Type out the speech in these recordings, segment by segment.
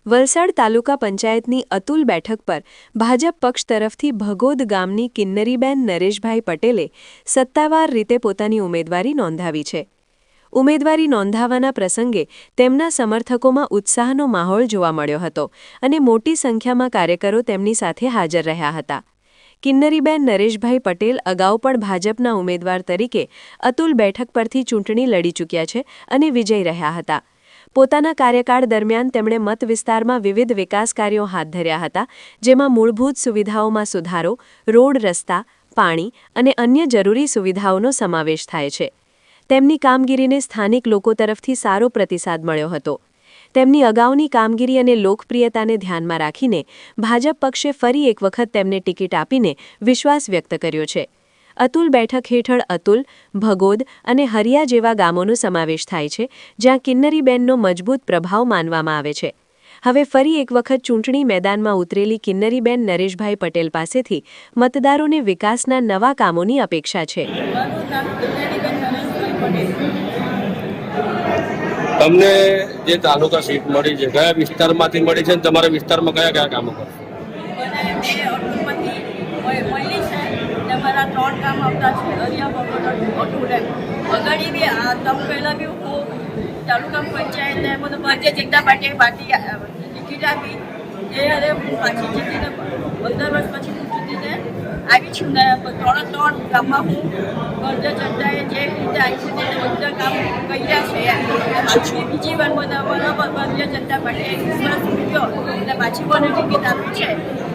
વલસાડ તાલુકા પંચાયતની અતુલ બેઠક પર ભાજપ પક્ષ તરફથી ભગોદ ગામની કિન્નરીબેન નરેશભાઈ પટેલે સત્તાવાર રીતે પોતાની ઉમેદવારી નોંધાવી છે। ઉમેદવારી નોંધાવવાના પ્રસંગે તેમના સમર્થકોમાં ઉત્સાહનો માહોલ જોવા મળ્યો હતો અને મોટી સંખ્યામાં કાર્યકરો તેમની સાથે હાજર રહ્યા હતા। કિન્નરીબેન નરેશભાઈ પટેલ અગાઉ પણ ભાજપના ઉમેદવાર તરીકે અતુલ બેઠક પરથી ચૂંટણી લડી ચૂક્યા છે અને વિજયી રહ્યા હતા। પોતાના કાર્યકાળ દરમિયાન તેમણે મત વિસ્તારમાં વિવિધ વિકાસ કાર્યો હાથ ધર્યા હતા, જેમાં મૂળભૂત સુવિધાઓમાં સુધારો, રોડ રસ્તા, પાણી અને અન્ય જરૂરી સુવિધાઓનો સમાવેશ થાય છે। તેમની કામગીરીને સ્થાનિક લોકો તરફથી સારો પ્રતિસાદ મળ્યો હતો। તેમની અગાઉની કામગીરી અને લોકપ્રિયતાને ધ્યાનમાં રાખીને ભાજપ પક્ષે ફરી એક વખત તેમને ટિકિટ આપીને વિશ્વાસ વ્યક્ત કર્યો છે। અતુલ બેઠક હેઠળ અતુલ, ભગોદ અને હરિયા જેવા ગામોનો સમાવેશ થાય છે, જ્યાં કિન્નરીબેનનો મજબૂત પ્રભાવ માનવામાં આવે છે। હવે ફરી એક વખત ચૂંટણી મેદાનમાં ઉતરેલી કિન્નરીબેન નરેશભાઈ પટેલ પાસેથી મતદારોને વિકાસના નવા કામોની અપેક્ષા છે। તમને જે તાલુકા સીટ મળી છે, કયા વિસ્તારમાંથી મળી છે, તમારા વિસ્તારમાં કયા કયા કામો કરશે? મારા 3 કામ આવતા છે, હરિયા ભગોડ અતુલ અગાડી બી તમ પહેલાં બી હું તાલુકા પંચાયતને મને ભારતીય જનતા પાર્ટી ટિકિટ આપી એ અરે હું પાછી જીતીને 15 વર્ષ પછી હું જીતીને આવી છું ને 3 ગામમાં હું ભારતીય જનતાએ જે રીતે આવી છે તે બધા કામ કર્યા છે। પાછી બીજી વાર મને ભારતીય જનતા પાર્ટીએ વિશ્વાસ મૂક્યો અને પાછી મને ટિકિટ આપી છે।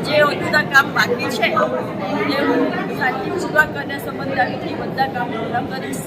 જે અધૂરા કામ બાકી છે એ હું શાંતિપૂર્વક અને સમજદારીથી બધા કામ પૂરા કરીશ।